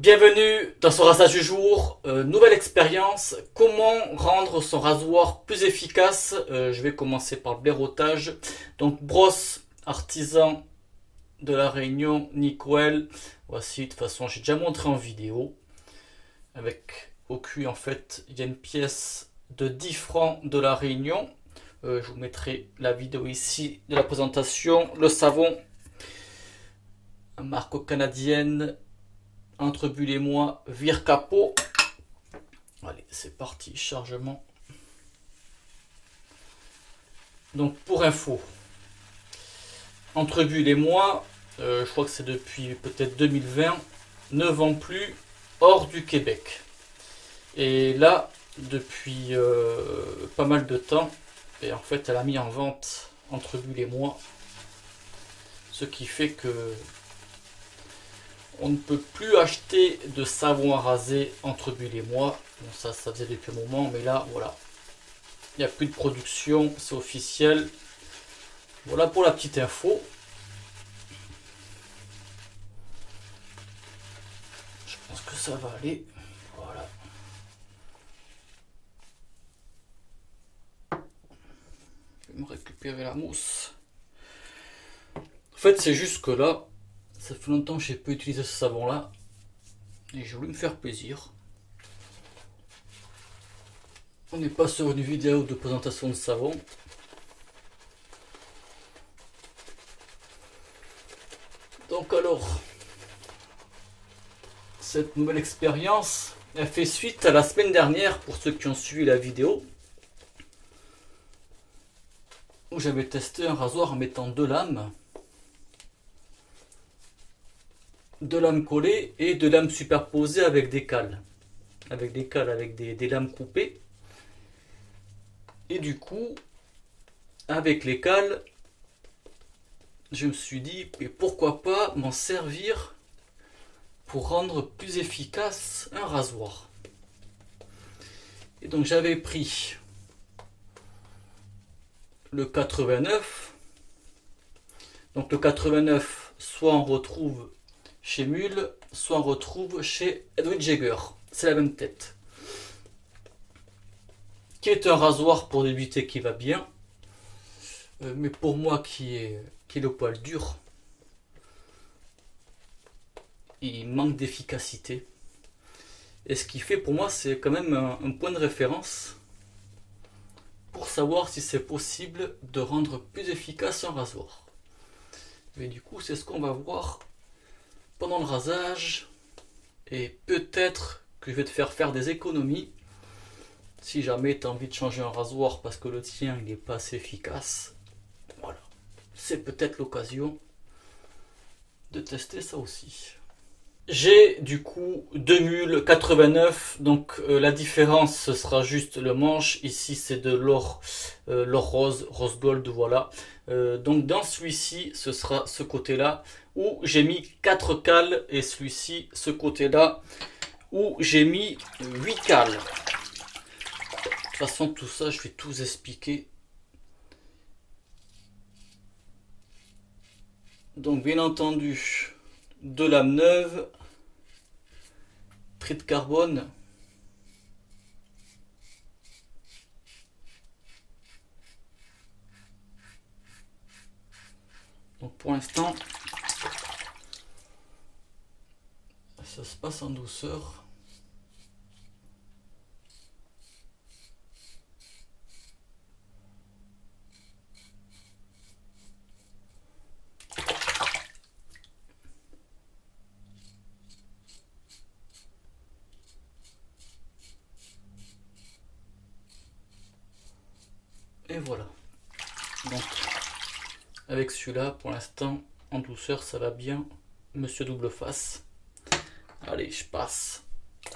Bienvenue dans ce rasage du jour, nouvelle expérience, comment rendre son rasoir plus efficace. Je vais commencer par le blaireautage. Donc brosse artisan de la Réunion, Nicoel. Voici, de toute façon j'ai déjà montré en vidéo. Avec au cul en fait, il y a une pièce de 10 francs de la Réunion. Je vous mettrai la vidéo ici de la présentation. Le savon, marque canadienne. Entre Bulle et moi, vire capot. Allez, c'est parti, chargement. Donc pour info, Entre Bulle et moi, je crois que c'est depuis peut-être 2020, ne vend plus hors du Québec. Et là, depuis pas mal de temps, et en fait elle a mis en vente Entre Bulle et moi, ce qui fait que on ne peut plus acheter de savon à raser Entre Bulle et moi. Bon, ça faisait depuis un moment, mais là, voilà. Il n'y a plus de production, c'est officiel. Voilà pour la petite info. Je pense que ça va aller. Voilà. Je vais me récupérer la mousse. En fait, c'est juste que là, ça fait longtemps que je n'ai pas utilisé ce savon là. Et j'ai voulu me faire plaisir. On n'est pas sur une vidéo de présentation de savon. Donc alors, cette nouvelle expérience, elle fait suite à la semaine dernière, pour ceux qui ont suivi la vidéo, où j'avais testé un rasoir en mettant deux lames collées et deux lames superposées avec des cales. Avec des lames coupées. Et du coup, avec les cales, je me suis dit, mais pourquoi pas m'en servir pour rendre plus efficace un rasoir. Et donc j'avais pris le 89. Donc le 89, soit on retrouve chez Mule, soit on retrouve chez Edwin Jagger. C'est la même tête. Qui est un rasoir pour débuter qui va bien. Mais pour moi qui est le poil dur, il manque d'efficacité. Et ce qui fait pour moi, c'est quand même un point de référence pour savoir si c'est possible de rendre plus efficace un rasoir. Et du coup, c'est ce qu'on va voir pendant le rasage. Et peut-être que je vais te faire des économies si jamais tu as envie de changer un rasoir parce que le tien il n'est pas assez efficace. Voilà, c'est peut-être l'occasion de tester ça aussi. J'ai du coup deux mules 89, donc la différence ce sera juste le manche. Ici c'est de l'or rose gold, voilà. Donc dans celui-ci ce sera ce côté là où j'ai mis 4 cales, et celui-ci ce côté là où j'ai mis 8 cales. De toute façon tout ça je vais tout vous expliquer. Donc bien entendu, deux lames neuves, trait de carbone, donc pour l'instant ça se passe en douceur. Et voilà. Donc, avec celui-là, pour l'instant, en douceur, ça va bien. Monsieur double face. Allez, je passe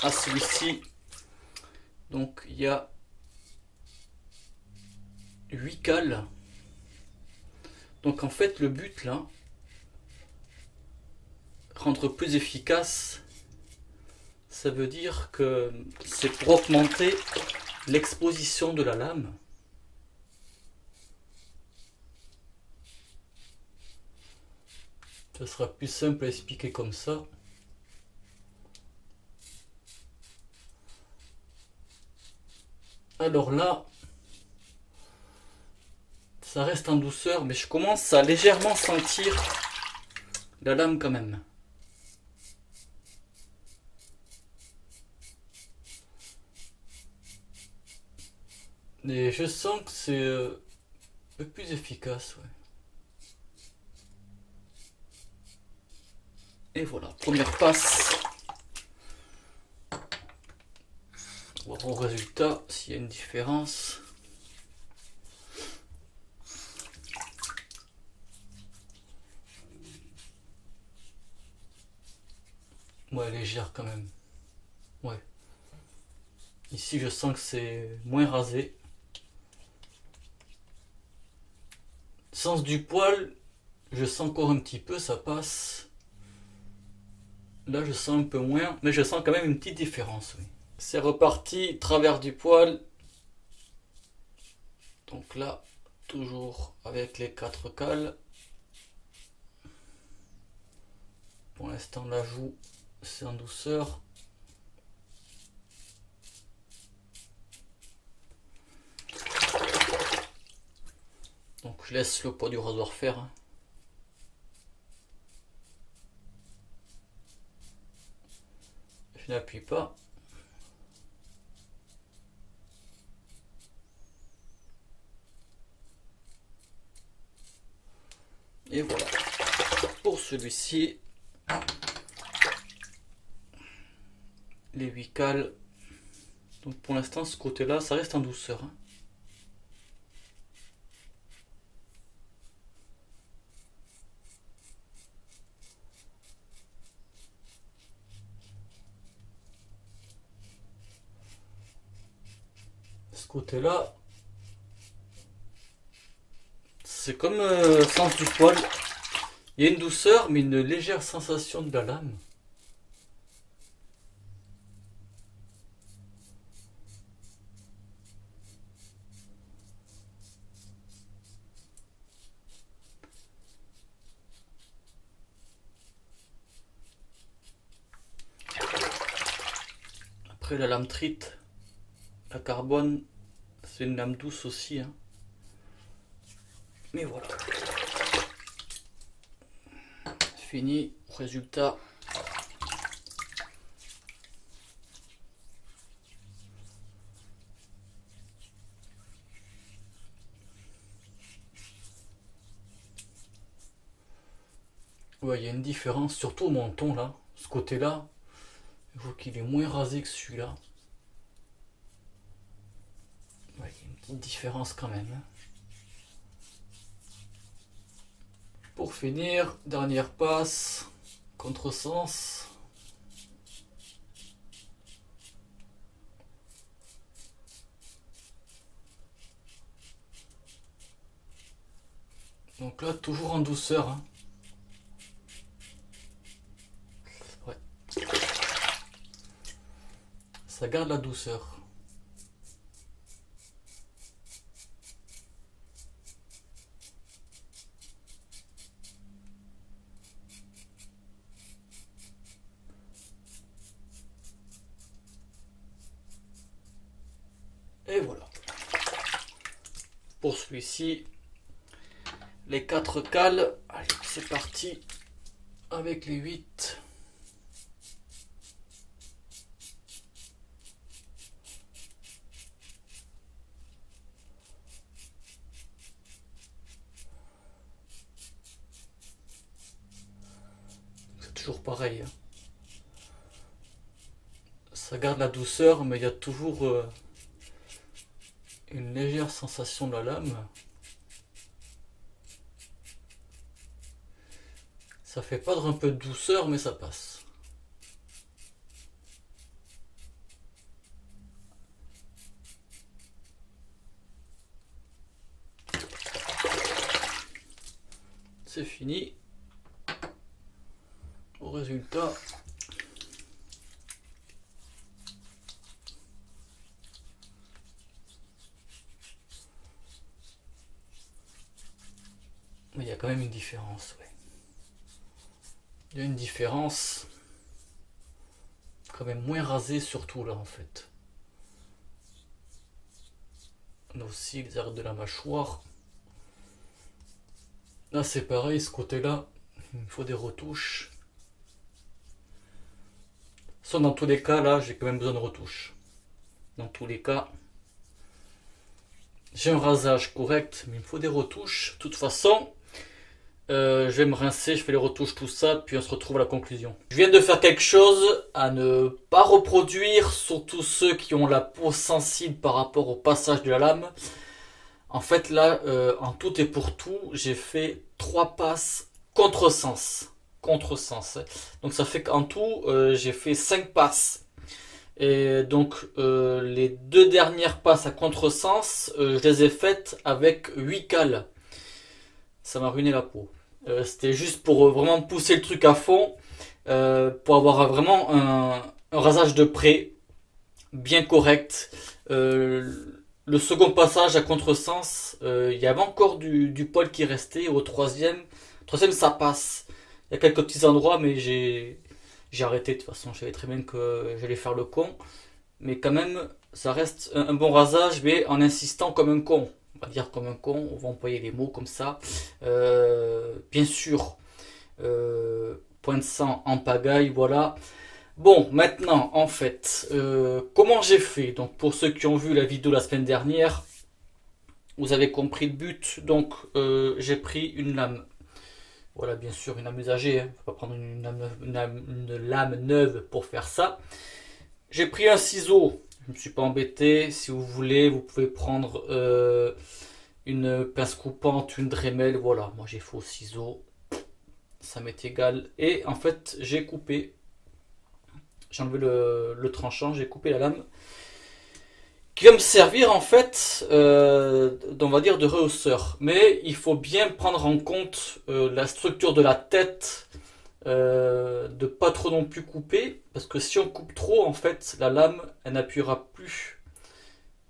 à celui-ci. Donc, il y a 8 cales. Donc, en fait, le but, là, rendre plus efficace, ça veut dire que c'est pour augmenter l'exposition de la lame. Ce sera plus simple à expliquer comme ça. Alors là, ça reste en douceur, mais je commence à légèrement sentir la lame quand même. Et je sens que c'est un peu plus efficace, ouais. Et voilà, première passe. On va voir au résultat s'il y a une différence. Ouais, légère quand même. Ouais. Ici, je sens que c'est moins rasé. Sens du poil, je sens encore un petit peu, ça passe. Là, je sens un peu moins, mais je sens quand même une petite différence. Oui. C'est reparti, travers du poil. Donc là, toujours avec les 4 cales. Pour l'instant, la joue, c'est en douceur. Donc je laisse le poids du rasoir faire. Je n'appuie pas. Et voilà. Pour celui-ci, les 8 cales. Donc pour l'instant, ce côté-là, ça reste en douceur. Ce côté-là, c'est comme sens du poil. Il y a une douceur, mais une légère sensation de la lame. Après la lame trite, la carbone, c'est une lame douce aussi. Mais voilà. Fini, résultat. Ouais, il y a une différence, surtout au menton là. Ce côté-là, je vois qu'il est moins rasé que celui-là. Ouais, il y a une petite différence quand même. Pour finir, dernière passe, contresens. Donc là, toujours en douceur. Ouais. Ça garde la douceur. Et voilà. Pour celui-ci, les 4 cales. Allez, c'est parti avec les 8. C'est toujours pareil. Ça garde la douceur, mais il y a toujours une légère sensation de la lame. Ça fait perdre un peu de douceur, mais ça passe. C'est fini. Au résultat, il y a quand même une différence. Ouais. Il y a une différence. Quand même moins rasé surtout là en fait. mais aussi les arêtes de la mâchoire. Là c'est pareil, ce côté-là, il me faut des retouches. Sauf dans tous les cas, là j'ai quand même besoin de retouches. Dans tous les cas, j'ai un rasage correct, mais il me faut des retouches. De toute façon, je vais me rincer, je fais les retouches, tout ça, puis on se retrouve à la conclusion. Je viens de faire quelque chose à ne pas reproduire, surtout ceux qui ont la peau sensible par rapport au passage de la lame. En fait là, en tout et pour tout, j'ai fait 3 passes contresens. Contresens. Donc ça fait qu'en tout, j'ai fait 5 passes. Et donc les 2 dernières passes à contresens, je les ai faites avec 8 cales. Ça m'a ruiné la peau. C'était juste pour vraiment pousser le truc à fond, pour avoir vraiment un rasage de près bien correct. Le second passage à contresens, il y avait encore du poil qui restait. Au troisième ça passe. Il y a quelques petits endroits, mais j'ai arrêté. De toute façon, je savais très bien que j'allais faire le con. Mais quand même, ça reste un bon rasage, mais en insistant comme un con. On va dire comme un con, on va employer les mots comme ça. Bien sûr, point de sang en pagaille, voilà. Bon, maintenant, en fait, comment j'ai fait? Donc, pour ceux qui ont vu la vidéo la semaine dernière, vous avez compris le but. Donc, j'ai pris une lame. Voilà, bien sûr, une lame usagée. Il ne faut pas prendre une lame neuve pour faire ça. J'ai pris un ciseau. Je ne me suis pas embêté. Si vous voulez, vous pouvez prendre une pince coupante, une Dremel. Voilà, moi j'ai fait au ciseau. Ça m'est égal. Et en fait, j'ai coupé. J'ai enlevé le tranchant, j'ai coupé la lame. Qui va me servir en fait, on va dire, de rehausseur. Mais il faut bien prendre en compte la structure de la tête. De pas trop non plus couper. Parce que si on coupe trop, en fait, la lame, elle n'appuiera plus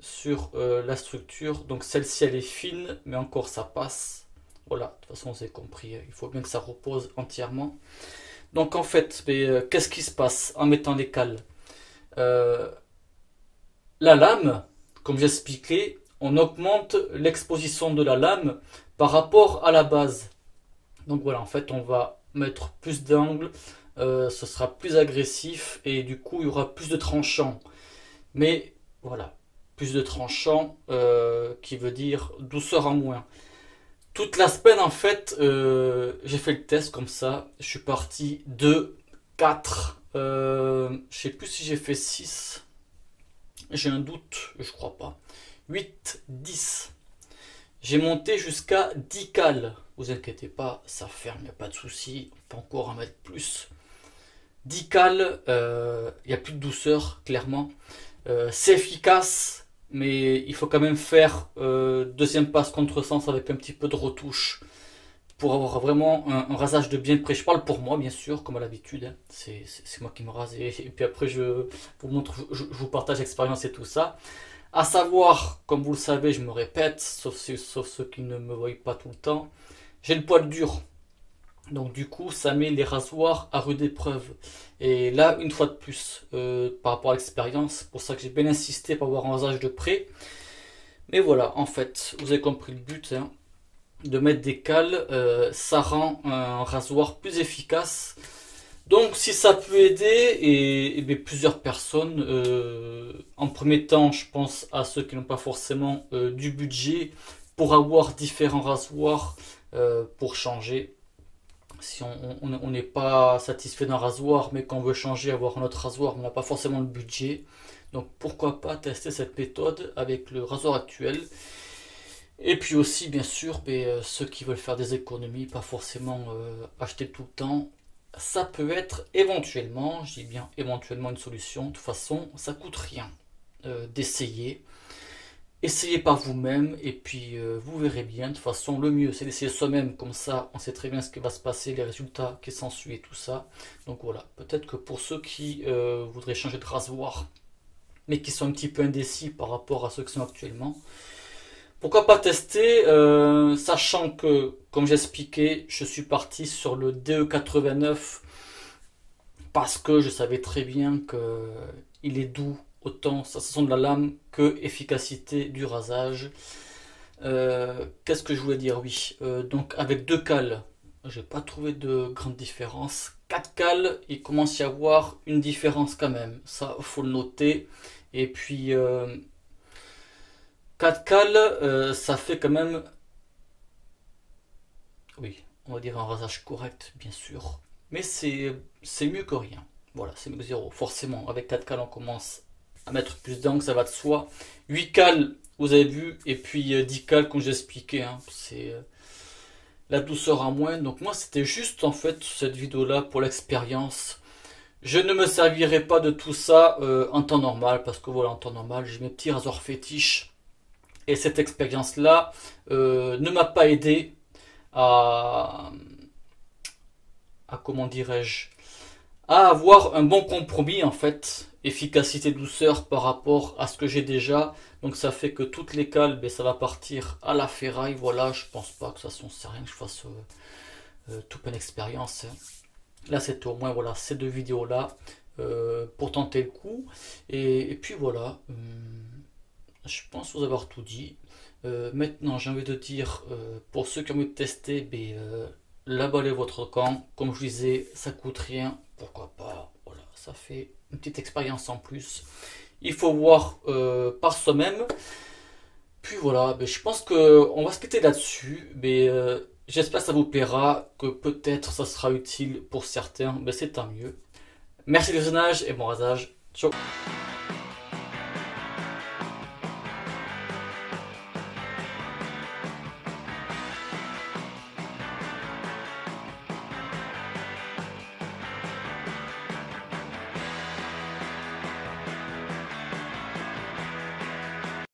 sur la structure. Donc celle-ci, elle est fine, mais encore ça passe. Voilà, de toute façon, vous avez compris. Il faut bien que ça repose entièrement. Donc en fait, qu'est-ce qui se passe en mettant les cales? La lame, comme j'expliquais, on augmente l'exposition de la lame par rapport à la base. Donc voilà, en fait, on va mettre plus d'angles, ce sera plus agressif et du coup, il y aura plus de tranchants. Mais voilà, plus de tranchants qui veut dire douceur en moins. Toute la semaine, en fait, j'ai fait le test comme ça. Je suis parti de 4. Je sais plus si j'ai fait 6. J'ai un doute, je crois pas. 8, 10. J'ai monté jusqu'à 10 cales. Vous inquiétez pas, ça ferme, il n'y a pas de souci. On peut encore en mettre plus. 10 cales, il n'y a plus de douceur, clairement. C'est efficace. Mais il faut quand même faire deuxième passe contresens avec un petit peu de retouche pour avoir vraiment un rasage de bien près. Je parle pour moi, bien sûr, comme à l'habitude. Hein. C'est moi qui me rase et puis après je vous montre, je vous partage l'expérience et tout ça. À savoir, comme vous le savez, je me répète, sauf ceux qui ne me voient pas tout le temps, j'ai le poil dur. Donc du coup, ça met les rasoirs à rude épreuve. Et là, une fois de plus, par rapport à l'expérience, c'est pour ça que j'ai bien insisté pour avoir un rasage de près. Mais voilà, en fait, vous avez compris le but, hein, de mettre des cales, ça rend un rasoir plus efficace. Donc si ça peut aider, et bien, plusieurs personnes, en premier temps, je pense à ceux qui n'ont pas forcément du budget pour avoir différents rasoirs pour changer. Si on n'est pas satisfait d'un rasoir, mais qu'on veut changer, avoir un autre rasoir, on n'a pas forcément le budget. Donc pourquoi pas tester cette méthode avec le rasoir actuel. Et puis aussi, bien sûr, ceux qui veulent faire des économies, pas forcément acheter tout le temps. Ça peut être éventuellement, je dis bien éventuellement, une solution. De toute façon, ça coûte rien d'essayer. Essayez par vous-même et puis vous verrez bien. De toute façon, le mieux c'est d'essayer soi-même, comme ça on sait très bien ce qui va se passer, les résultats qui s'ensuivent et tout ça. Donc voilà, peut-être que pour ceux qui voudraient changer de rasoir, mais qui sont un petit peu indécis par rapport à ceux qui sont actuellement, pourquoi pas tester, sachant que, comme j'expliquais, je suis parti sur le DE89 parce que je savais très bien qu'il est doux autant sensation de la lame que efficacité du rasage. Qu'est-ce que je voulais dire? Oui, donc avec 2 cales, j'ai pas trouvé de grande différence. 4 cales, il commence à y avoir une différence quand même, ça faut le noter. Et puis 4 cales, ça fait quand même, oui, on va dire un rasage correct, bien sûr. Mais c'est mieux que rien. Voilà, c'est mieux que zéro. Forcément, avec 4 cales, on commence à mettre plus d'angles, ça va de soi. 8 cales, vous avez vu, et puis 10 cales, comme j'ai expliqué, hein, c'est la douceur à moins. Donc moi, c'était juste en fait cette vidéo-là pour l'expérience. Je ne me servirai pas de tout ça en temps normal, parce que voilà, en temps normal, j'ai mes petits rasoirs fétiches. Et cette expérience-là ne m'a pas aidé à comment dirais-je, à avoir un bon compromis en fait, efficacité douceur par rapport à ce que j'ai déjà. Donc ça fait que toutes les cales, ben, ça va partir à la ferraille. Voilà, je pense pas que ça sert à rien que je fasse toute une expérience. Là c'était au moins voilà ces 2 vidéos là pour tenter le coup. Et puis voilà, je pense vous avoir tout dit. Maintenant j'ai envie de dire pour ceux qui ont envie de tester, ben, là balez votre camp, comme je disais, ça coûte rien, pourquoi pas, voilà, ça fait une petite expérience en plus. Il faut voir par soi-même. Puis voilà, ben, je pense qu'on va se quitter là-dessus, mais j'espère que ça vous plaira, que peut-être ça sera utile pour certains, ben, c'est tant mieux. Merci du visionnage et bon rasage, ciao.